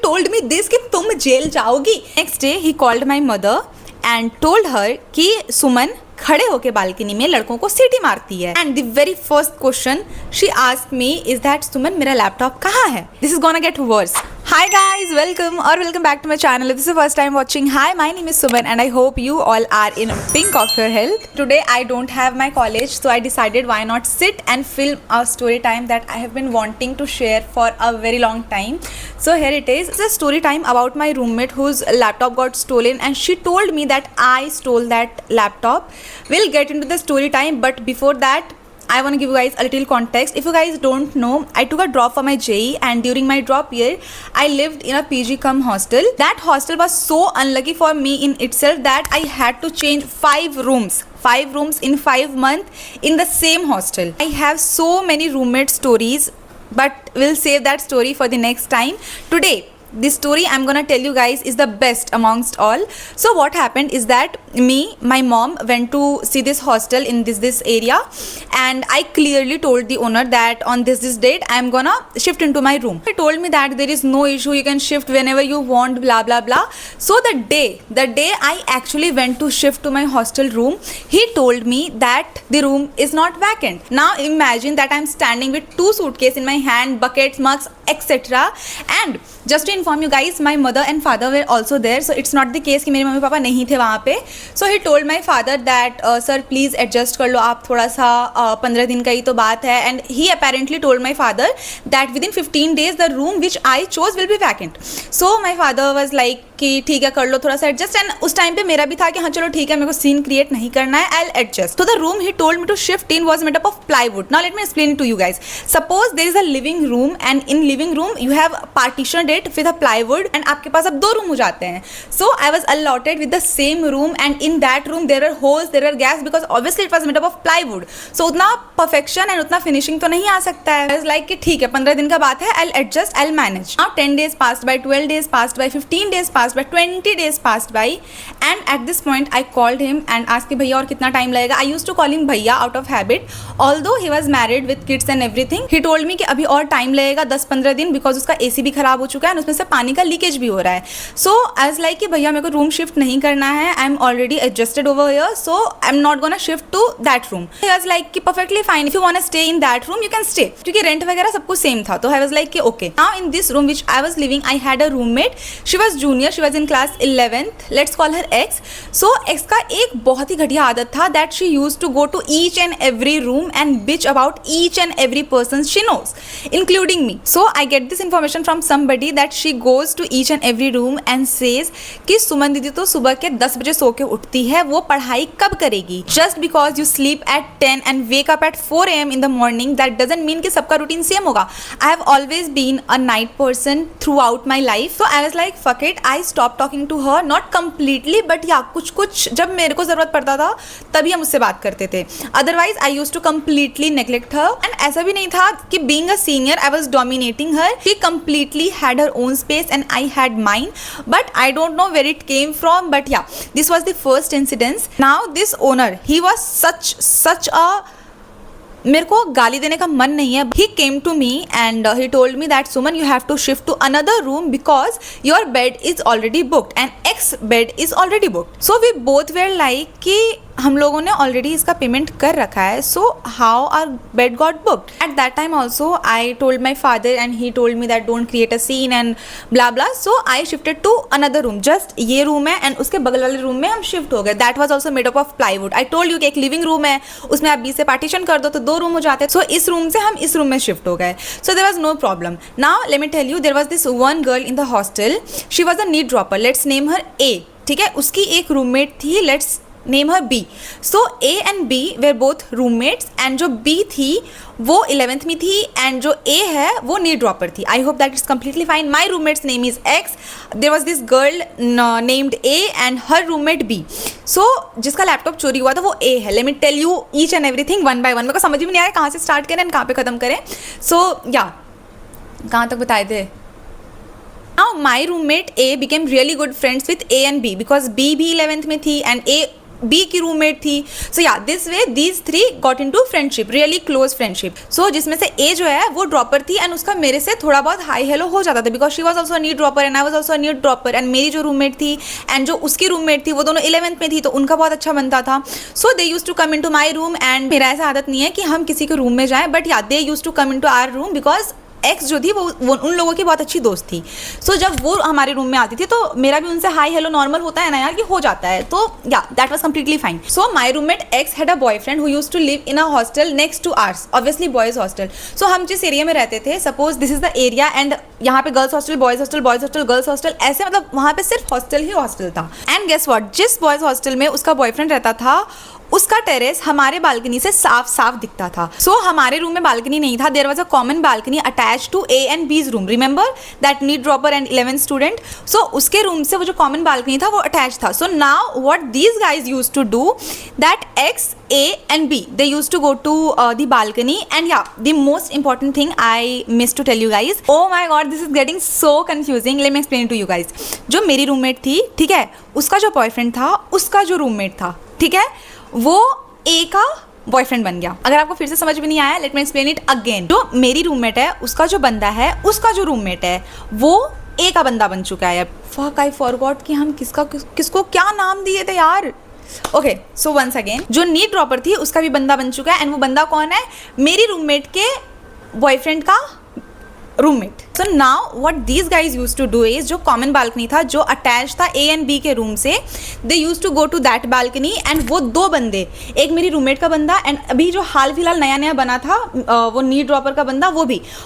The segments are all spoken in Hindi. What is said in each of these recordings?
told me this कि तुम जेल जाओगी. Next day he called my mother and told her कि सुमन खड़े होके बालकनी में लड़कों को सीटी मारती है. And the very first question she asked me is that Suman मेरा लैपटॉप कहाँ है. This is gonna get worse. Hi guys, welcome back to my channel. If this is the first time watching, hi, my name is Suman and I hope you all are in pink of your health. Today I don't have my college, so I decided why not sit and film a story time that I have been wanting to share for a very long time. So here it is. It's a story time about my roommate whose laptop got stolen and she told me that I stole that laptop. We'll get into the story time, but before that I want to give you guys a little context. If you guys don't know, I took a drop for my JEE and during my drop year, I lived in a PG cum hostel. That hostel was so unlucky for me in itself that I had to change 5 rooms in 5 months in the same hostel. I have so many roommate stories, but we'll save that story for the next time. Today, this story I'm gonna tell you guys is the best amongst all. So what happened is that my mom went to see this hostel in this area and I clearly told the owner that on this date I'm gonna shift into my room. He told me that there is no issue, you can shift whenever you want, blah blah blah. So the day I actually went to shift to my hostel room, he told me that the room is not vacant. Now imagine that I'm standing with 2 suitcases in my hand, buckets, mugs, etc. And just to inform you guys, my mother and father were also there, so it's not the case कि मेरे मम्मी पापा नहीं थे वहाँ पे. So he told my father that sir please adjust कर लो आप थोड़ा सा, 15 दिन का ही तो बात है. And he apparently told my father that within 15 days the room which I chose will be vacant. So my father was like कि ठीक है कर लो थोड़ा सा एडजस्ट. एंड उस टाइम पे मेरा भी था कि हाँ चलो ठीक है मेरे को सीन क्रिएट नहीं करना है, आई एडजस्ट. तो the room he told me to shift in was made up of plywood. Now let me explain to you guys. Suppose there is a living room and in living room you have partition that with a plywood and आपके पास अब 2 रूम हो जाते हैं. So I was allotted with the same room and in that room there are holes, there are gaps because obviously it was made up of plywood. So उतना परफेक्शन एंड उतना फिनिशिंग तो नहीं आ सकता है. आई वाज लाइक कि ठीक है 15 दिन का बात है, I adjust, I manage. Now 10 days passed by, 12 days passed by, 15 days passed by, 20 days passed by, and at this point I called him and asked कि भैया और कितना टाइम लगेगा. I used to call him भैया out of habit, although he was married with kids and everything. He told me कि अभी और टाइम लगेगा 10-15 दिन बिकॉज उसका AC भी खराब हो चुका है और उसमें से पानी का लीकेज भी हो रहा है. सो आई वाज लाइक कि भैया मेरे को रूम शिफ्ट नहीं करना है, I am already adjusted over here, so I am not gonna shift to that room. He was like कि perfectly fine, if you want to stay in that room you can stay, क्योंकि रेंट वगैरह सब कुछ सेम था. तो आई वाज लाइक कि okay. Now in this room which I was living I had a roommate. She was junior, she was in class 11th. Let's call her X. So X का एक बहुत ही घटिया आदत था that she used to go to each and every room and bitch about each and every person she knows, including me. So I get this information from somebody that she goes to each and every room and says कि सुमन दीदी तो सुबह के 10 बजे सो के उठती है, वो पढ़ाई कब करेगी. Just because you sleep at 10 and wake up at 4 AM in the morning, that doesn't mean कि सबका रूटीन सेम होगा. I have always been a night person throughout my life. So I was like fuck it, I stopped talking to her. Not completely, but yeah, कुछ जब मेरे को ज़रूरत पड़ता था तभी हम उससे बात करते थे. Otherwise, I used to completely neglect her. And ऐसा भी नहीं था कि being a senior, I was dominating her. She completely had her own space and I had mine. But I don't know where it came from. But yeah, this was the first incident. Now this owner, he was such a मेरे को गाली देने का मन नहीं है. He came to me and he told me that Suman you have to shift to another room because your bed is already booked and X bed is already booked. So we both were like कि हम लोगों ने ऑलरेडी इसका पेमेंट कर रखा है, so how our bed got booked. At that time also I told my father and he told me that don't create a scene and blah blah. So I shifted to another room. Just ये रूम है एंड उसके बगल वाले रूम में हम शिफ्ट हो गए. That was also made up of plywood. I told you कि एक लिविंग रूम है, उसमें आप 20 से पार्टीशन कर दो तो 2 रूम हो जाते हैं. सो इस रूम से हम इस रूम में शिफ्ट हो गए. So there was no problem. Now let me tell you, there was this one girl in the hostel. She was a NEET dropper. Let's name her A. ठीक है, उसकी एक रूममेट थी, let's name her B. So A and B were both roommates and जो बी थी वो 11th में थी एंड जो ए है वो नीड ड्रॉपर थी. I hope that is completely fine. My roommate's name is X. There was this girl named A and her roommate B. सो जिसका लैपटॉप चोरी हुआ था वो ए है. Let me tell you each and everything one by one. मेरे को समझ में नहीं आया कहाँ से स्टार्ट करें एंड कहाँ पे खत्म करें. सो या कहाँ तक बताए थे. Now my roommate A became really good friends with A and B because B भी 11th में थी and A बी की रूममेट थी. So yeah this way these 3 got into friendship, really close friendship. So जिसमें से ए जो है वो ड्रॉपर थी एंड उसका मेरे से थोड़ा बहुत हाई हेलो हो जाता था because she was also NEET dropper and I was also NEET dropper. And मेरी जो रूममेट थी एंड जो उसकी रूममेट थी वो दोनों 11th में थी तो उनका बहुत अच्छा बनता था. So they use to come into my room and मेरा ऐसा आदत नहीं है कि हम किसी के रूम में जाएं, but yeah they use to come into our room because X जो थी वो उन लोगों की बहुत अच्छी दोस्त थी. सो जब वो हमारे रूम में आती थी तो मेरा भी उनसे हाई हेलो नॉर्मल होता है ना यार कि हो जाता है. तो या that was completely fine. So my roommate ex had a boyfriend who used to live in a hostel next to ours, obviously boys hostel. So हम जिस एरिया में रहते थे, suppose this is the area and यहाँ पे girls hostel boys hostel boys hostel girls hostel, ऐसे मतलब वहाँ पे सिर्फ हॉस्टल ही हॉस्टल था. एंड गेस व्हाट, जिस बॉयज हॉस्टल में उसका बॉयफ्रेंड रहता था उसका टेरेस हमारे बालकनी से साफ साफ दिखता था. सो हमारे रूम में बालकनी नहीं था. There was a common balcony attach to A and B's room. Remember that NEET dropper and 11th student. So उसके रूम से वो जो कॉमन बालकनी था वो अटैच था. So now what these guys use to do that X A and B they used to go to the balcony and yeah, the most important thing I missed to tell you guys. Oh my god, this is getting so confusing. Let me explain it to you guys. जो मेरी रूममेट थी, ठीक है, उसका जो बॉयफ्रेंड था, उसका जो रूममेट था, ठीक है, वो A का बॉयफ्रेंड बन गया. अगर आपको फिर से समझ में नहीं आया, late me explain it again. जो मेरी रूममेट है उसका जो बंदा है, उसका जो रूममेट है वो A का बंदा बन चुका है. फक, आई फॉरगॉट कि हम किसको क्या नाम दिए थे यार. ओके, सो वंस अगेन, जो नीट ड्रॉपर थी उसका भी बंदा बन चुका है एंड वो बंदा कौन है? मेरी रूममेट के बॉयफ्रेंड का roommate. So now what these guys use to do is, जो कॉमन बालकनी था जो अटैच था ए एंड बी के रूम से, they use to go to that balcony and वो दो बंदे, एक मेरी रूममेट का बंदा एंड अभी जो हाल फिलहाल नया नया बना था वो नीट ड्रॉपर का बंदा, वो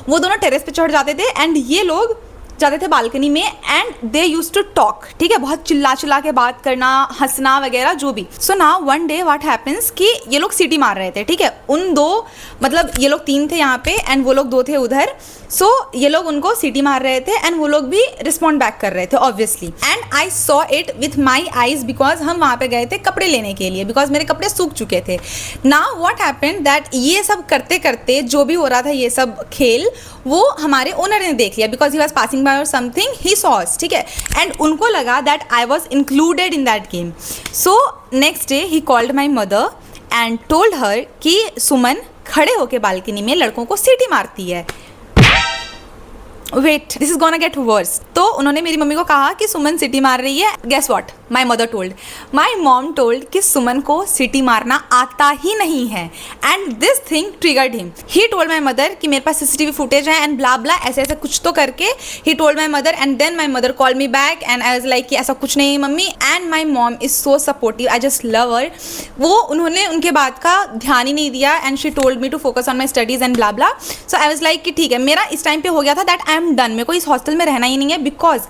दोनों टेरेस पे चढ़ जाते थे एंड ये लोग जाते थे बालकनी में and they use to talk. ठीक है, बहुत चिल्ला चिल्ला के बात करना, हंसना वगैरह जो भी. So now one day what happens कि ये लोग सीटी मार रहे थे. ठीक है, उन दो मतलब ये लोग 3 थे यहाँ पे एंड वो लोग 2 थे उधर. सो ये लोग उनको सीटी मार रहे थे एंड वो लोग भी रिस्पॉन्ड बैक कर रहे थे obviously. And I saw it with my eyes because हम वहाँ पे गए थे कपड़े लेने के लिए बिकॉज मेरे कपड़े सूख चुके थे. नाउ व्हाट हैपेंड दैट ये सब करते करते जो भी हो रहा था ये सब खेल, वो हमारे ओनर ने देख लिया because he was passing by और समथिंग, ही सॉ अस. ठीक है, एंड उनको लगा that I was included in that game. So next day he called my mother and told her कि सुमन खड़े होके बालकनी में लड़कों को सीटी मारती है. Wait, this is gonna get worse. तो उन्होंने मेरी मम्मी को कहा कि सुमन सिटी मार रही है. Guess what my mother told, my mom told कि सुमन को सिटी मारना आता ही नहीं है and this thing triggered him. He told my mother कि मेरे पास CCTV फुटेज है एंड ब्ला ब्ला ऐसे ऐसे कुछ तो करके he told my mother and then my mother call me back and I was like कि ऐसा कुछ नहीं मम्मी. And my mom is so supportive, I just love her. वो उन्होंने उनके बात का ध्यान ही नहीं दिया and she told me to focus on my studies and blah blah. So I was like कि ठीक है, मेरा इस टाइम पे हो गया था दैट आई एम डन, मेरे को इस हॉस्टल में रहना ही नहीं है. बिकॉज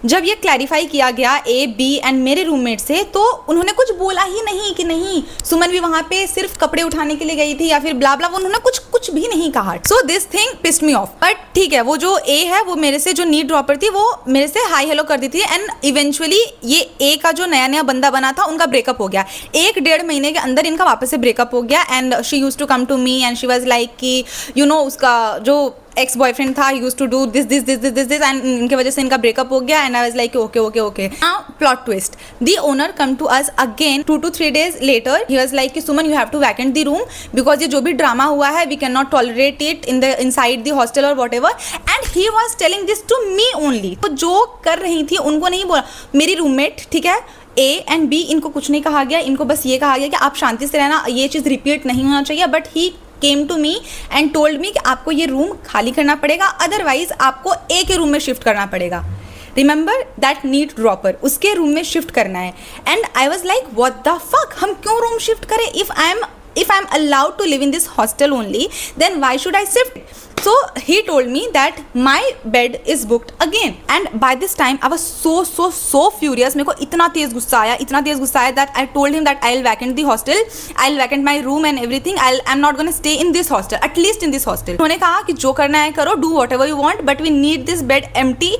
जब ये क्लैरिफाई किया गया A, B एंड मेरे रूममेट से, तो उन्होंने कुछ बोला ही नहीं कि नहीं सुमन भी वहाँ पे सिर्फ कपड़े उठाने के लिए गई थी या फिर ब्ला ब्ला, उन्होंने कुछ भी नहीं कहा. So this thing pissed me of. But ठीक है, वो जो A है वो मेरे से, जो नीट ड्रॉपर थी वो मेरे से हाई हेलो कर दी थी एंड इवेंचुअली ये A का जो नया नया बंदा बना था उनका ब्रेकअप हो गया. 1-1.5 महीने के अंदर इनका वापस से ब्रेकअप हो गया and she use to come to me and she was like कि यू नो उसका जो एक्स बॉयफ्रेंड था use to do this and इनके वजह से इनका ब्रेकअप हो गया and I was like okay. Now plot twist, the owner come to us again 2 to 3 days later. He was like कि Suman you have to vacant the room because ये जो भी ड्रामा हुआ है we can not tolerate it inside the hostel और whatever. And he was telling this to me only. तो जो कर रही थी उनको नहीं बोला. मेरी रूममेट, ठीक है, A एंड B, इनको कुछ नहीं कहा गया, इनको बस ये कहा गया कि आप शांति से रहना, ये चीज़ रिपीट नहीं होना चाहिए. But he came to me and told me कि आपको ये रूम खाली करना पड़ेगा, अदरवाइज आपको A के रूम में शिफ्ट करना पड़ेगा. रिमेंबर दैट नीट ड्रॉपर, उसके रूम में शिफ्ट करना है. And I was like what the fuck, हम क्यों रूम शिफ्ट करें? If I M allowed to live in this hostel only, then why should I shift? So he told me that my bed is booked again. And by this time I was so furious. मेरे को इतना तेज गुस्सा आया that I told him that I'll vacate the hostel, I'll vacate my room and everything. I'm not gonna stay in this hostel, at least in this hostel. उन्होंने कहा कि जो करना है करो, do whatever you want, but we need this bed empty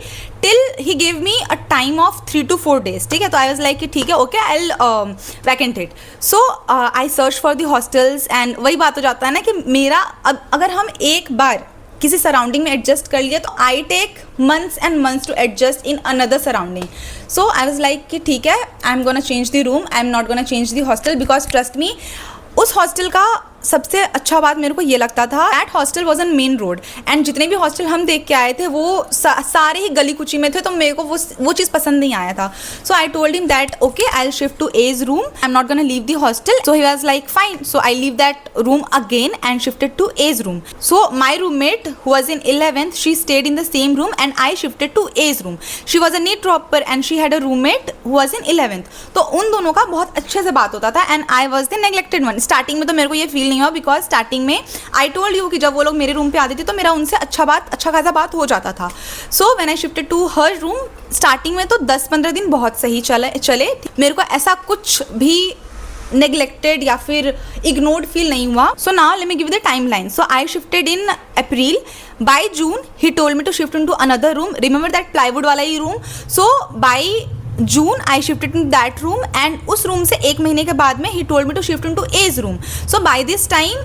till he gave me a time of 3 to 4 days. ठीक है, तो I was like कि ठीक है, okay, I'll vacate it. So I searched for the hostels and वही बात हो जाता है ना कि मेरा अगर हम एक बार किसी सराउंडिंग में एडजस्ट कर लिया तो I take months and months to adjust in another surrounding. So I was like कि ठीक है, I am gonna change the room, I am not gonna change the hostel, because trust me उस हॉस्टल का सबसे अच्छा बात मेरे को ये लगता था, that hostel was on main road and जितने भी हॉस्टल हम देख के आए थे वो सारे ही गली कुची में थे, तो मेरे को वो चीज़ पसंद नहीं आया था. So I told him that okay I will shift to A's room, I am not gonna leave the hostel. So he was like fine. So I leave that room again and shifted to A's room. So my roommate who was in 11th, she stayed in the same room and I shifted to A's room. She was a NEET dropper and she had a roommate who was in 11th. तो उन दोनों का बहुत अच्छे से बात होता था and I was the neglected one. Starting में तो मेरे को ये फील नहीं हुआ, बिकॉज स्टार्टिंग में आई टोल्ड यू कि जब वो लोग मेरे रूम पे आते थे तो मेरा उनसे अच्छा खासा बात हो जाता था. So when I shifted to her room, starting में तो 10-15 दिन बहुत सही चले. मेरे को ऐसा कुछ भी नेग्लेक्टेड या फिर इग्नोर्ड फील नहीं हुआ. So now let me give the timeline. So I shifted in April. By June he told me to shift in to another room. Remember that plywood वाला ही room. So by June I shifted in that room and उस रूम से 1 महीने के बाद में he told me to shift in to A's room. So by this time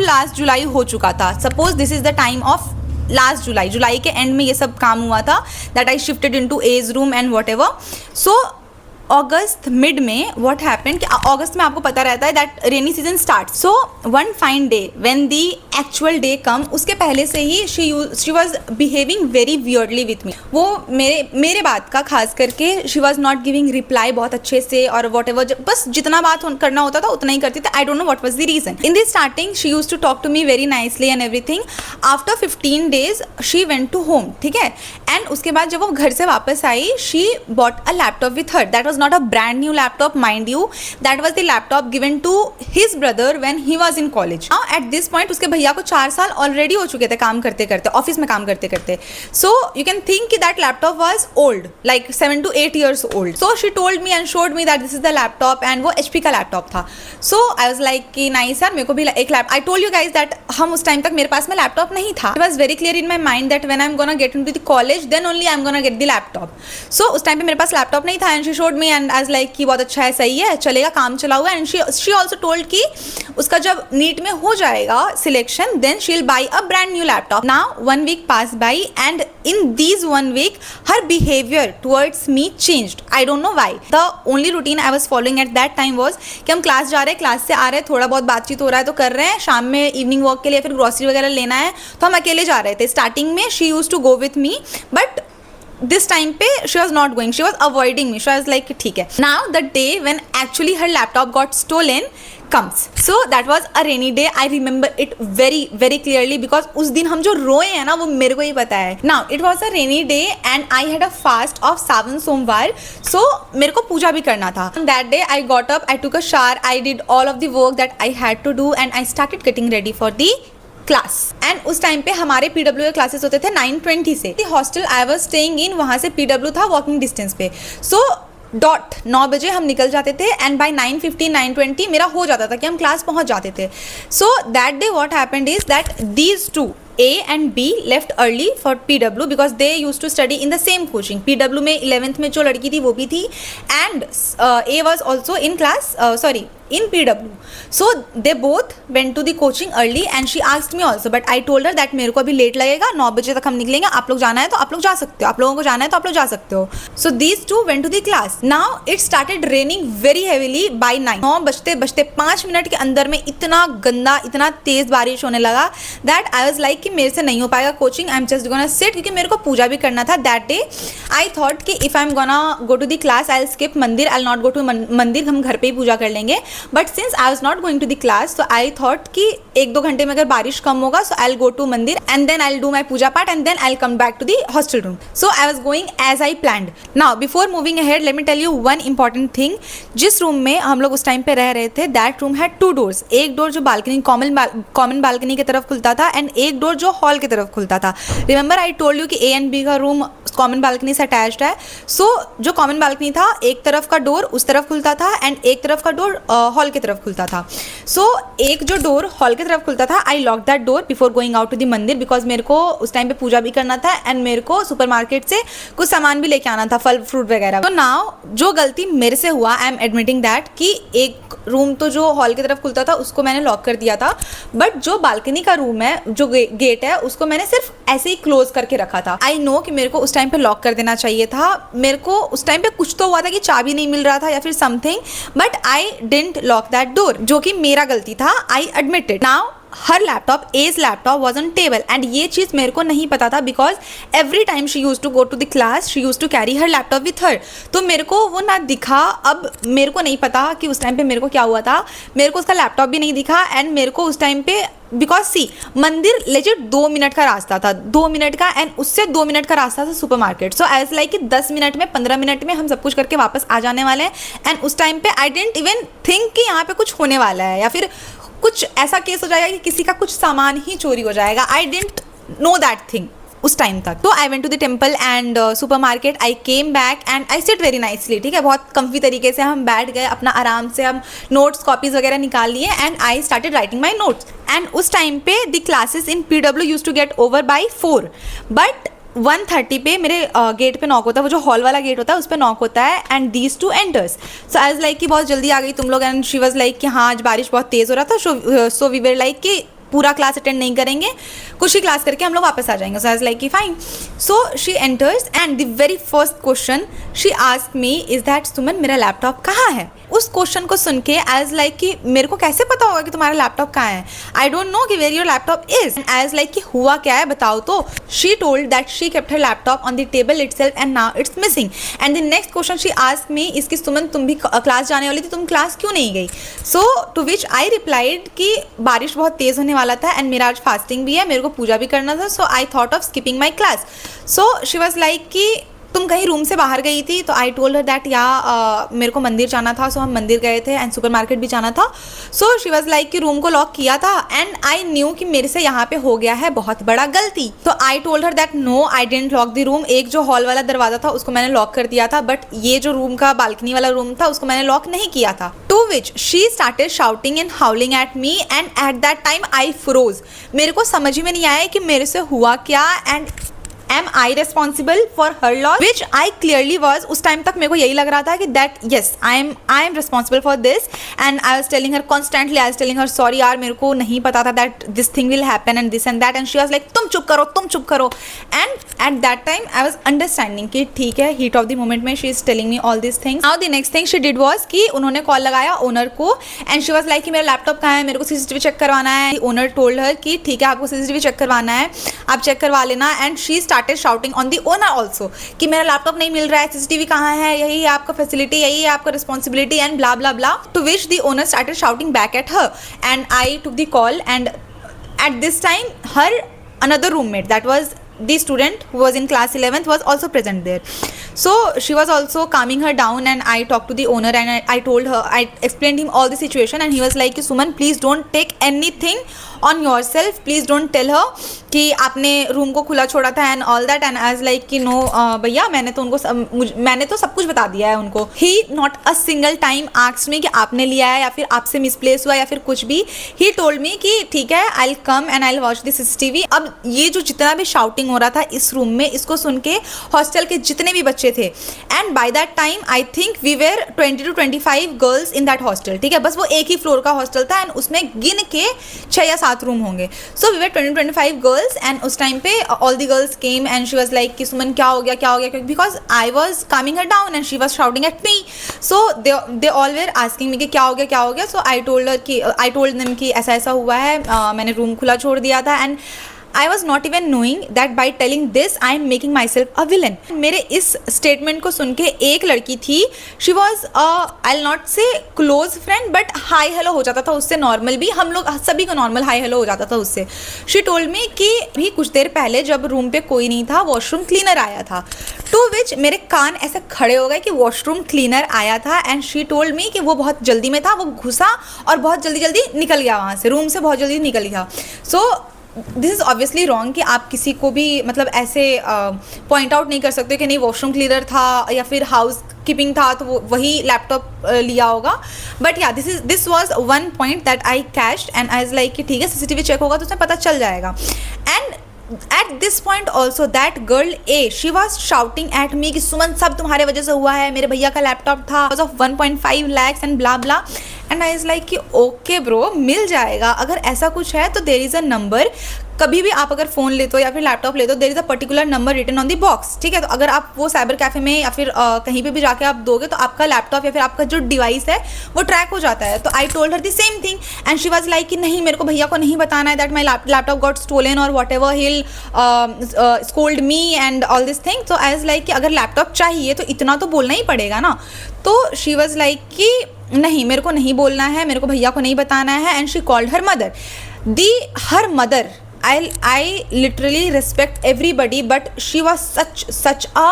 last July हो चुका था. Suppose this is the time of last July के एंड में ये सब काम हुआ था, that I shifted in to A's room and whatever. So अगस्त मिड में व्हाट हैपेंड कि अगस्त में आपको पता रहता है that rainy season start. So one fine day when the actual day come, उसके पहले से ही she was behaving very weirdly with me. वो मेरे बात का खास करके she was not giving reply बहुत अच्छे से और वॉट एवर, बस जितना बात करना होता था उतना ही करती थी. I don't know what was the reason. In the starting she used to talk to me very nicely and everything. After 15 days she went to home. ठीक है, एंड उसके बाद जब वो घर से वापस आई, she bought a laptop with her. That not a brand new laptop, mind you, that was the laptop given to his brother when he was in college. Now at this point उसके भैया को 4 साल ऑलरेडी हो चुके थे काम करते करते, ऑफिस में काम करते करते. So you can think कि that laptop was old, like 7 to 8 years old. So she told me and showed me that this is the laptop and वो HP का laptop था. So I was like कि nice यार, मेरे को भी एक I told you guys that हम उस टाइम तक मेरे पास में laptop नहीं था. It was very clear in my mind that when I'm gonna get into the college then only I'm gonna get the laptop. So उस टाइम पे मेरे पास laptop नहीं था and she showed me and I was like कि बहुत अच्छा है, सही है, चलेगा, काम चला हुआ है. एंड शी ऑल्सो टोल्ड कि उसका जब नीट में हो जाएगा selection then she will buy a brand new laptop. Now 1 week pass by and in these 1 week her behaviour towards me changed. I don't know why. The only routine I was following at that time was कि हम क्लास जा रहे हैं, क्लास से आ रहे हैं, थोड़ा बहुत बातचीत हो रहा है तो कर रहे हैं, शाम में इवनिंग वॉक के लिए फिर ग्रोसरी वगैरह लेना है तो हम अकेले जा रहे थे. स्टार्टिंग में she used to go with me, but this time पे she was not going, she was avoiding me. She was like ठीक है. Now the day when actually her laptop got stolen comes. So that was a rainy day. I remember it very very clearly because उस दिन हम जो रोए हैं ना वो मेरे को ही पता है. Now it was a rainy day and I had a fast of सावन सोमवार, so मेरे को पूजा भी करना था. That day I got up, I took a shower, I did all of the work that I had to do and I started getting ready for the class. And उस टाइम पे हमारे पीडब्ल्यू के क्लासेस होते थे 9:20 से. Hostel I was staying in, वहाँ से पीडब्ल्यू था वॉकिंग डिस्टेंस पे. सो 9 बजे हम निकल जाते थे एंड बाय 9:15 9:20 मेरा हो जाता था कि हम क्लास पहुँच जाते थे. So that day what happened is that these two A and B left early for PW because they used to study in the same coaching. PW में 11th में जो लड़की थी वो भी थी and A was also in class, in PW. So they both went to the coaching early and she asked me also, but I told her that मेरे को अभी लेट लगेगा, 9 बजे तक हम निकलेंगे, आप लोग जाना है तो आप लोग जा सकते हो, आप लोगों को जाना है तो आप लोग जा सकते हो. So these two went to the class. Now it started raining very heavily by 9. 9 बजते 5 मिनट के अंदर में इतना गंदा, इतना तेज बारिश होने लगा that I was like कि मेरे से नहीं हो पाएगा coaching, I am just gonna sit, क्योंकि मेरे को पूजा भी करना था दैट डे. आई थॉट कि if I am gonna go to the class I will skip mandir, I will not go to mandir, हम घर पे ही पूजा कर लेंगे. But since I was not going to the class तो आई थॉट कि 1-2 घंटे में अगर बारिश कम होगा so I will go to mandir and then I will do my puja path and then I will come back to the hostel room. So I was going as I planned. Now before moving ahead let me tell you one important thing. जिस रूम में हम लोग उस टाइम पे रह रहे थे दैट रूम हैड 2 doors. एक डोर जो बालकनी कॉमन बालकनी की तरफ खुलता था एंड एक डोर जो हॉल की तरफ खुलता था. रिमेंबर आई टोल्ड यू कि A एंड B का रूम कॉमन बालकनी से अटैच्ड है. सो जो कॉमन बालकनी था एक तरफ का डोर उस तरफ खुलता था एंड एक तरफ का डोर हॉल की तरफ खुलता था. सो एक जो डोर हॉल की तरफ खुलता था, I lock that door before going out to the mandir, because मेरे को उस टाइम पे पूजा भी करना था एंड मेरे को सुपरमार्केट से कुछ सामान भी लेके आना था, फल फ्रूट वगैरह. तो नाउ जो गलती मेरे से हुआ, आई एम एडमिटिंग दैट कि एक रूम तो जो हॉल की तरफ खुलता था उसको मैंने लॉक कर दिया था, बट जो बालकनी का रूम है, जो गेट है, उसको मैंने सिर्फ ऐसे ही क्लोज करके रखा था. आई नो कि मेरे को उस टाइम पे लॉक कर देना चाहिए था. मेरे को उस टाइम पे कुछ तो हुआ था कि चाबी नहीं मिल रहा था या फिर something, but I didn't lock that door, जो कि मेरा गलती था. I admitted. Now her laptop, as laptop was on table and ये चीज़ मेरे को नहीं पता था, because every time she use to go to the class, she use to carry her laptop with her. तो मेरे को वो ना दिखा. अब मेरे को नहीं पता कि उस टाइम पे मेरे को क्या हुआ था. मेरे को उसका लैपटॉप भी नहीं दिखा एंड मेरे को उस टाइम पे, बिकॉज सी मंदिर लेजिट 2 मिनट का रास्ता था, 2 मिनट का, एंड उससे 2 मिनट का रास्ता था सुपरमार्केट. सो एज लाइक कि 10 मिनट में, 15 मिनट में हम सब कुछ करके वापस आ जाने वाले हैं. एंड उस टाइम पे आई डेंट इवन थिंक कि यहाँ पे कुछ होने वाला है या फिर कुछ ऐसा केस हो जाएगा कि किसी का कुछ सामान ही चोरी हो जाएगा. I didn't know that thing उस टाइम तक. तो I went to the temple and supermarket. I came back and I sit very nicely. ठीक है, बहुत कम्फी तरीके से हम बैठ गए, अपना आराम से हम नोट्स कॉपीज वगैरह निकाल लिए and I started writing my notes. And उस टाइम पे the classes in PW use to get over by 4, but 1:30 पे मेरे गेट पे नॉक होता है, वो जो हॉल वाला गेट होता है उस पर नॉक होता है and these two enters. So I was like कि बहुत जल्दी आ गई तुम लोग. एंड शी वाज लाइक कि हाँ आज बारिश बहुत तेज़ हो रहा था, सो वी वर लाइक कि पूरा क्लास अटेंड नहीं करेंगे, कुछ ही क्लास करके हम लोग वापस आ जाएंगे. सो आई वाज लाइक कि fine. So she enters and the very first question she asked me is that Suman मेरा लैपटॉप कहाँ है. उस क्वेश्चन को सुन के आई वाज लाइक कि मेरे को कैसे पता होगा कि तुम्हारा लैपटॉप कहाँ है. आई डोंट नो कि where your laptop is. I was like कि हुआ क्या है बताओ. तो she told that she kept her laptop on the table itself and now it's missing. And the next question she asked me is कि सुमन तुम भी क्लास जाने वाली थी, तुम क्लास क्यों नहीं गई. सो टू विच आई रिप्लाइड कि बारिश बहुत तेज़ होने वाला था एंड मेरा आज फास्टिंग भी है, मेरे को पूजा भी करना था. So I thought of skipping my class. So she was like कि तुम कहीं रूम से बाहर गई थी. तो आई टोल्ड हर दैट या मेरे को मंदिर जाना था. सो हम मंदिर गए थे एंड सुपरमार्केट भी जाना था. सो शी वॉज लाइक कि रूम को लॉक किया था एंड आई न्यू कि मेरे से यहाँ पे हो गया है बहुत बड़ा गलती. तो I told her that no I didn't lock the room. एक जो हॉल वाला दरवाजा था उसको मैंने लॉक कर दिया था, बट ये जो रूम का बालकनी वाला रूम था उसको मैंने लॉक नहीं किया था. To which she started shouting and howling at me and at that time I froze. मेरे को समझ ही में नहीं आया कि मेरे से हुआ क्या and am I responsible for her loss, which I clearly was. उस टाइम तक मेरे को यही लग रहा था कि that yes I am responsible for this and I was telling her constantly, I was telling her sorry यार मेरे को नहीं पता था that this thing will happen and this and that, and she was like तुम चुप करो. And at that time I was understanding कि ठीक है heat of the moment में she is telling me all these things. Now the next thing she did was कि उन्होंने कॉल लगाया ओनर को and she was like कि मेरा लैपटॉप कहाँ है, मेरे को CCTV चेक करवाना है. ओनर told her कि ठीक है आपको CCTV चेक करवाना है, आप चेक करवा लेना. And she started shouting on the owner also कि मेरा लैपटॉप नहीं मिल रहा है, CCTV कहाँ है, यही है आपका फैसिलिटी, यही है आपका responsibility and blah blah blah. To which the owner started shouting back at her and I took the call and at this time her another roommate, that was the student who was in class 11th, was also present there. So she was also calming her down and I talked to the owner and I told her, I explained him all the situation and he was like Suman please don't take anything on yourself, please don't tell her कि आपने रूम को खुला छोड़ा था and all that. And I was like कि no भैया मैंने तो सब कुछ बता दिया है उनको. He not a single time asked me कि आपने लिया है या फिर आपसे मिसप्लेस हुआ या फिर कुछ भी. He told me कि ठीक है I'll come and I'll watch the CCTV. अब ये जो जितना भी शाउटिंग हो रहा था इस रूम में, इसको सुन के हॉस्टल के जितने भी बच्चे थे, and by that time I think we were 20 to 25 girls in that hostel. ठीक है, बस वो एक ही फ्लोर का हॉस्टल था एंड उसमें गिन के 6 या 7 रूम होंगे. So we were 20 to 25 girls and उस टाइम पे all the girls came and she was like कि सुमन क्या हो गया, because I was coming her down and she was shouting at me. So they all where asking me कि क्या हो गया. सो आई टोल्ड देम कि ऐसा हुआ है, मैंने रूम खुला छोड़ दिया था and I was not even knowing that by telling this I am making myself a villain. मेरे इस स्टेटमेंट को सुन के एक लड़की थी, she was I'll not say close friend but hi hello हो जाता था उससे नॉर्मल भी, हम लोग सभी को नॉर्मल हाई हेलो हो जाता था उससे. She told me कि भी कुछ देर पहले जब रूम पे कोई नहीं था वॉशरूम क्लीनर आया था. टू विच मेरे कान ऐसे खड़े हो गए कि वॉशरूम क्लीनर आया था एंड शी टोल्ड मी कि वो बहुत जल्दी में था, वो घुसा और बहुत जल्दी निकल गया वहाँ से, रूम से बहुत जल्दी निकल गया. So this is obviously wrong कि आप किसी को भी मतलब ऐसे पॉइंट आउट नहीं कर सकते कि नहीं वॉशरूम क्लीनर था या फिर हाउस कीपिंग था तो वो वही लैपटॉप लिया होगा. But yeah this was one point that I cached and I is like कि ठीक है सीसीटीवी चेक होगा तो उसमें पता चल जाएगा. And at this point also that girl A she was shouting at me कि सुमन सब तुम्हारे वजह से हुआ है, मेरे भैया का लैपटॉप था because of 1.5 lakhs and blah blah. And I is like कि ओके ब्रो मिल जाएगा, अगर ऐसा कुछ है तो देर इज़ अ नंबर. कभी भी आप अगर फ़ोन लेते हो या फिर लैपटॉप लेते हो there is a particular number written on the box. ठीक है, तो अगर आप वो साइबर कैफ़े में या फिर कहीं पे भी जाके आप दोगे तो आपका लैपटॉप या फिर आपका जो डिवाइस है वो ट्रैक हो जाता है. तो I told her the same thing and she was like कि नहीं मेरे को भैया को नहीं बताना है that my laptop got stolen और whatever he'll scold me and all this thing. तो आई इज़ लाइक कि अगर लैपटॉप चाहिए तो इतना तो बोलना ही पड़ेगा ना. तो शी वाज लाइक कि नहीं मेरे को नहीं बोलना है, मेरे को भैया को नहीं बताना है. And she called her mother. Her mother I literally respect everybody but she was such a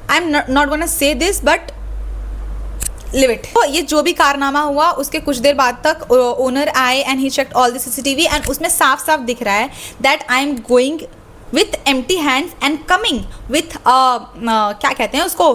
I'm not gonna say this but live it. तो ये जो भी कारनामा हुआ उसके कुछ देर बाद तक ओनर आए and he checked all the CCTV and उसमें साफ साफ दिख रहा है that I am going with empty hands and coming with क्या कहते हैं उसको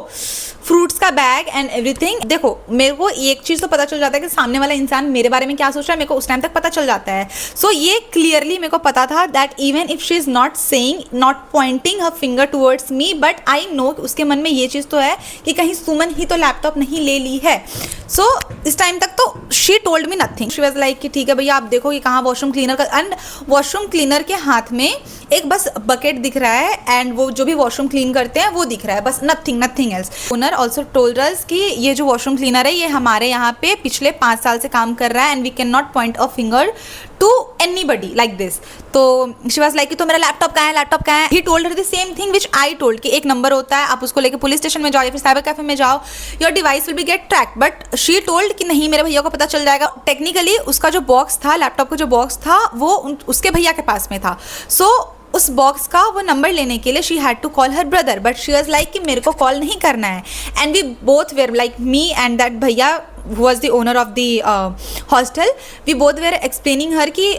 फ्रूट्स का बैग एंड एवरीथिंग. देखो मेरे को एक चीज़ तो पता चल जाता है कि सामने वाला इंसान मेरे बारे में क्या सोच रहा है, मेरे को उस टाइम तक पता चल जाता है. सो ये क्लियरली मेरे को पता था that even if she is not saying not Poynting her finger towards me but I know उसके मन में ये चीज़ तो है कि कहीं सुमन ही तो लैपटॉप नहीं ले ली है. सो इस टाइम तक तो she told me nothing. She was like कि ठीक है भैया आप देखो कि कहाँ वॉशरूम क्लीनर का. एंड वॉशरूम क्लीनर के हाथ में एक बस बकेट दिख रहा है एंड वो जो भी वॉशरूम क्लीन करते हैं वो दिख रहा है, बस nothing else. Owner also told us कि ये जो वॉशरूम क्लीनर है ये हमारे यहाँ पे पिछले 5 साल से काम कर रहा है and we can not point a finger to anybody like this. तो शी वाज लाइक कि तो मेरा लैपटॉप कहाँ है, लैपटॉप कहाँ है. He told her the same thing which I told कि एक नंबर होता है, आप उसको लेके पुलिस स्टेशन में जाओ या फिर साइबर कैफे में जाओ, your device will be get track. But she told कि नहीं मेरे भैया को पता चल जाएगा. टेक्निकली उसका जो बॉक्स था, लैपटॉप का जो बॉक्स था वो उसके भैया के पास में था. सो उस बॉक्स का वो नंबर लेने के लिए she had to call her brother but she was like कि मेरे को कॉल नहीं करना है. And we both were like me and that भैया who was the owner of the hostel, we both were explaining her कि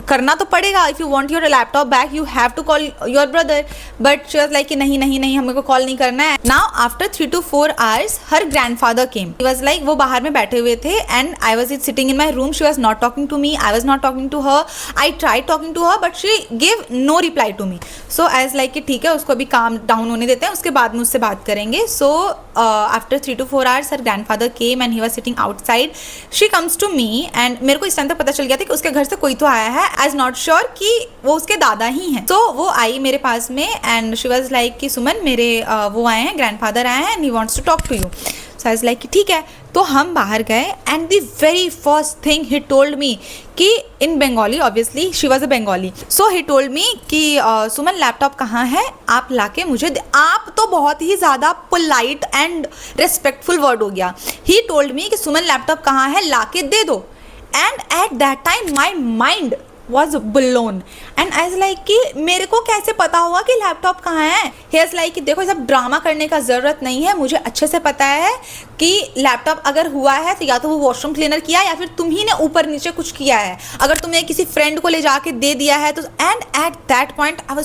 करना तो पड़ेगा. If you want your laptop back you have to call your brother. But she was like कि नहीं हमें को कॉल नहीं करना है. Now after 3 to 4 hours her grandfather came. He was like वो बाहर में बैठे हुए थे and I was sitting in my room. She was not talking to me, I was not talking to her. I try talking to her but she give no reply to me. So I was like कि ठीक है उसको अभी काम डाउन होने देते हैं, उसके बाद मुझसे बात करेंगे. So after 3 to 4 hours her grandfather came and he was sitting outside. She comes to me and मेरे को इस टाइम तक पता चल गया था कि उसके घर से कोई तो आया है. आई एज नॉट श्योर कि वो उसके दादा ही हैं. तो वो आई मेरे पास में एंड शी वाज लाइक कि सुमन मेरे वो आए हैं, ग्रैंडफादर आए हैं and he wants to talk to you. So I was like कि ठीक है. तो हम बाहर गए and the very first thing he told me कि in Bengali, obviously she was a Bengali. So he told me कि सुमन लैपटॉप कहाँ है, आप लाके मुझे दे. आप तो बहुत ही ज़्यादा पोलाइट एंड रिस्पेक्टफुल वर्ड हो गया. ही टोल्ड मी कि सुमन लैपटॉप कहाँ है, लाके दे दो. And at that time my mind was blown and I was like कि मेरे को कैसे पता होगा कि लैपटॉप कहाँ है. He was like कि देखो ये सब ड्रामा करने का ज़रूरत नहीं है, मुझे अच्छे से पता है कि लैपटॉप अगर हुआ है तो या तो वो वॉशरूम क्लीनर किया या फिर तुम ही ने ऊपर नीचे कुछ किया है. अगर तुमने किसी फ्रेंड को ले जाके दे दिया है तो. And at that point I was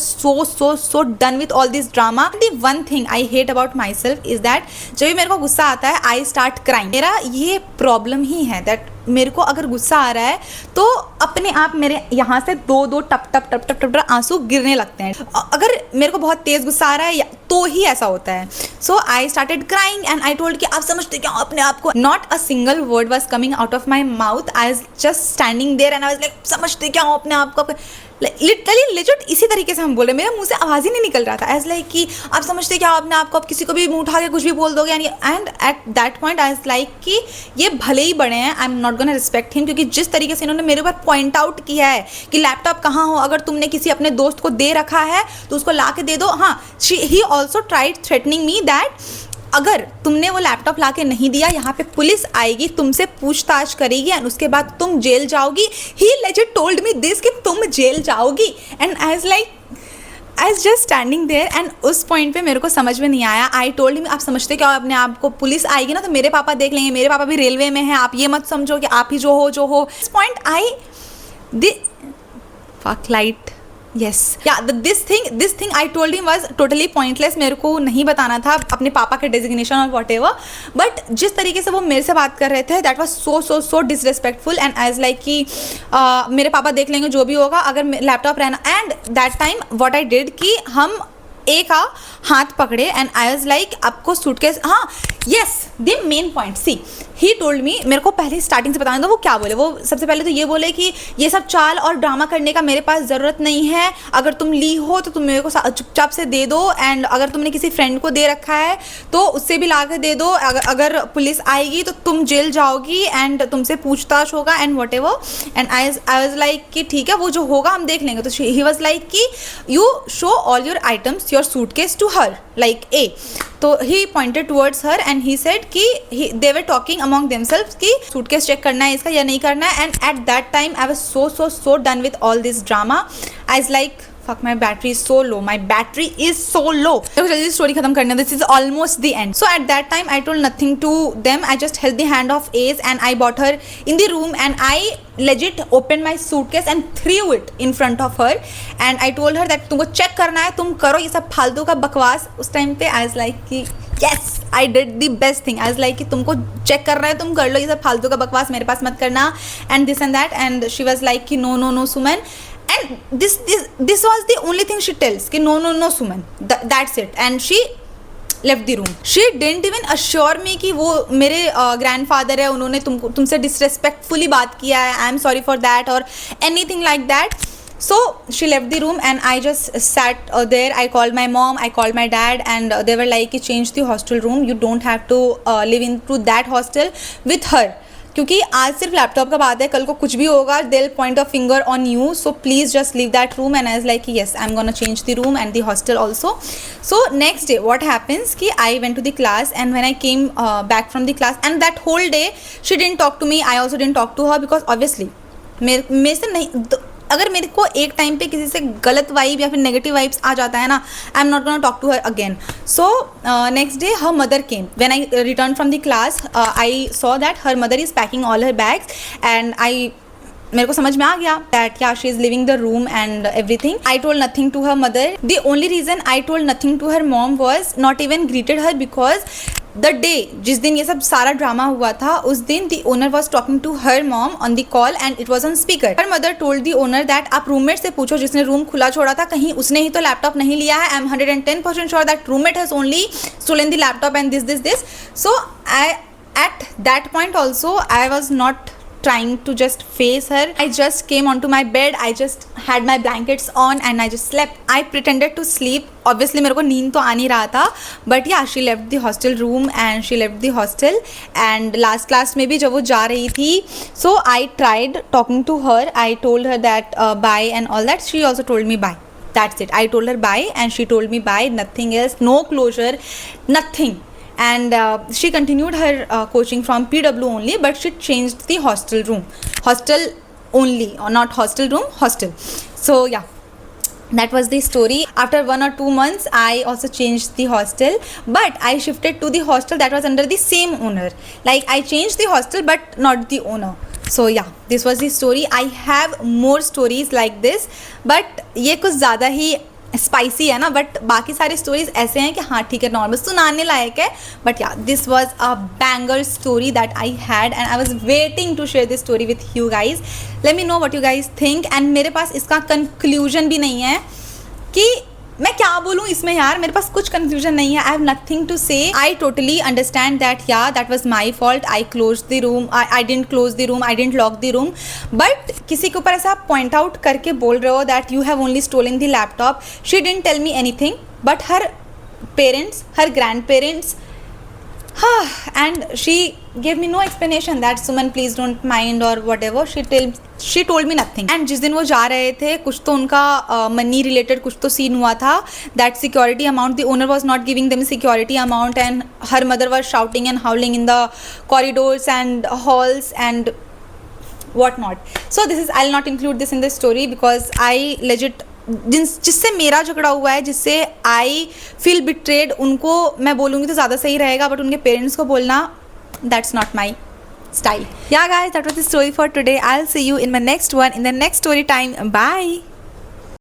so done with all this drama. The one thing I hate about my self is that जब भी मेरे को गुस्सा आता है आई स्टार्ट क्राइंग. मेरा ये प्रॉब्लम ही है दैट मेरे को अगर गुस्सा आ रहा है तो अपने आप मेरे यहाँ से दो टप टप आंसू गिरने लगते हैं. अगर मेरे को बहुत तेज़ गुस्सा आ रहा है तो ही ऐसा होता है. So I started crying and I told कि आप समझते क्या हो अपने आप को. Not a single word was coming out of my mouth. I was just standing there and I was like समझते क्या हो अपने आप को. लिटरली लेजिट इसी तरीके से हम बोले, मेरे मुंह से आवाज़ ही नहीं निकल रहा था. एज लाइक कि आप समझते क्या हो अपने आप को, आप किसी को भी मुंह उठा के कुछ भी बोल दोगे. And at that point I was like कि ये भले ही बड़े हैं, आई am not gonna respect him, क्योंकि जिस तरीके से इन्होंने मेरे ऊपर पॉइंट आउट किया है कि लैपटॉप कहाँ हो, अगर तुमने किसी अपने दोस्त को दे रखा है तो उसको ला के दे दो. हाँ, he also tried threatening me that अगर तुमने वो लैपटॉप लाके नहीं दिया यहाँ पे पुलिस आएगी, तुमसे पूछताछ करेगी एंड उसके बाद तुम जेल जाओगी. He legit told me this कि तुम जेल जाओगी. And I was like I was just standing there and उस पॉइंट पे मेरे को समझ में नहीं आया. आई टोल्ड हिम आप समझते क्या हो अपने आप को, पुलिस आएगी ना तो मेरे पापा देख लेंगे, मेरे पापा भी रेलवे में हैं, आप ये मत समझो कि आप ही जो हो. इस point fuck light. Yes. Yeah, this thing I told him was totally pointless. मेरे को नहीं बताना था अपने पापा के डेजिग्नेशन और whatever. But जिस तरीके से वो मेरे से बात कर रहे थे, that was so disrespectful. And I was like कि मेरे पापा देख लेंगे जो भी होगा, अगर लैपटॉप रहना. And that time what I did कि हम एक हाथ पकड़े एंड आई वाज लाइक आपको सूटकेस. हाँ, yes, the main point, see he told me, मेरे को पहले स्टार्टिंग से बताना था वो क्या बोले. वो सबसे पहले तो ये बोले कि ये सब चाल और ड्रामा करने का मेरे पास ज़रूरत नहीं है, अगर तुम ली हो तो तुम मेरे को चुपचाप से दे दो, एंड अगर तुमने किसी फ्रेंड को दे रखा है तो उससे भी ला कर दे दो, अगर पुलिस आएगी तो तुम जेल जाओगी एंड तुमसे पूछताछ होगा and what ever. And I was like कि ठीक है, वो जो होगा हम देख लेंगे. तो ही वॉज लाइक कि you show all your items, your suitcase to her, like a. तो he pointed towards her and he said कि they were talking among themselves कि सूटकेस चेक करना है इसका या नहीं करना है. And at that time I was so done with all this drama. I was like fuck, my battery is so low, my battery is so low. तो जल्दी स्टोरी खत्म करने, this is almost the end. So at that time I told nothing to them. I just held the hand of Ace and I brought her in the room and I legit opened my suitcase and threw it in front of her and I told her that तुमको चेक करना है तुम करो, ये सब फालतू का बकवास. उस टाइम पे I was like कि yes, I did the best thing. I was like कि तुमको चेक करना है तुम कर लो, ये सब फालतू का बकवास मेरे पास मत करना and this and that. And she was like कि no Suman. And this was the only thing she tells कि no Suman, that's it. And she left the room. She didn't even assure me कि वो मेरे grandfather है, उन्होंने तुमसे disrespectfully बात किया है, I am sorry for that or anything like that. So she left the room and I just sat there. I called my mom, I called my dad and they were like change the hostel room, you don't have to live into that hostel with her. क्योंकि आज सिर्फ लैपटॉप का बात है, कल को कुछ भी होगा they'll point a finger on you, so please just leave that room. And I was like yes, I'm gonna change the room and the hostel also. So next day what happens कि I went to the class and when I came back from the class and that whole day she didn't talk to me, I also didn't talk to her because obviously मेरे से नहीं, अगर मेरे को एक टाइम पे किसी से गलत वाइब या फिर नेगेटिव वाइब्स आ जाता है ना, I am not gonna talk to her again. So next day her mother came. When I return from the class I saw that her mother is packing all her bags and मेरे को समझ में आ गया that yeah she is leaving the room and everything. I told nothing to her mother. The only reason I told nothing to her mom was not even greeted her because the day जिस दिन ये सब सारा ड्रामा हुआ था उस दिन the owner was talking to her mom on the call and it was on speaker. Her mother told the owner that आप रूममेट से पूछो जिसने रूम खुला छोड़ा था, कहीं उसने ही तो लैपटॉप नहीं लिया है. I am 110% sure that roommate has only stolen the laptop and this. So I at that point also I was not trying to just face her. I just came onto my bed, I just had my blankets on and I just slept. I pretended to sleep. Obviously मेरे को नींद तो आ नहीं रहा था, but yeah, she left the hostel room and she left the hostel. And last class में भी जब वो जा रही थी, so I tried talking to her. I told her that bye and all that. She also told me bye. That's it. I told her bye and she told me bye. Nothing else. No closure. Nothing. And she continued her coaching from PW only, but she changed the hostel room. Hostel only, or not hostel room, hostel. So yeah, that was the story. After 1 or 2 months I also changed the hostel, but I shifted to the hostel that was under the same owner. Like I changed the hostel but not the owner. So yeah, this was the story. I have more stories like this, but ये कुछ ज़्यादा ही स्पाइसी है ना, बट बाकी सारी स्टोरीज ऐसे हैं कि हाँ ठीक है, नॉर्मल सुनाने लायक है. But yeah this was a banger story that I had and I was waiting to share this story with you guys. Let me know what you guys think. And मेरे पास इसका कंक्लूजन भी नहीं है कि मैं क्या बोलूँ इसमें यार, मेरे पास कुछ कंफ्यूजन नहीं है. आई हैव नथिंग टू से. आई टोटली अंडरस्टैंड दैट या that was my fault. I close the room, I didn't close the room, I didn't lock the room. But किसी के ऊपर ऐसा आप पॉइंट आउट करके बोल रहे हो that you have only stolen the laptop. She didn't tell me anything, but her parents, her grandparents, and she gave me no explanation that Suman please don't mind or whatever. She told me nothing. And जिस दिन वो जा रहे थे कुछ तो उनका money related कुछ तो scene हुआ था. That security amount, the owner was not giving them security amount and her mother was shouting and howling in the corridors and halls and whatnot. So this is, I'll not include this in the story because I legit जिससे मेरा झगड़ा हुआ है, जिससे आई फील बिट्रेड, उनको मैं बोलूँगी तो ज़्यादा सही रहेगा, बट उनके पेरेंट्स को बोलना that's not my style. Yeah guys, that was the story for today. I'll see you in my next one in the next story time. Bye.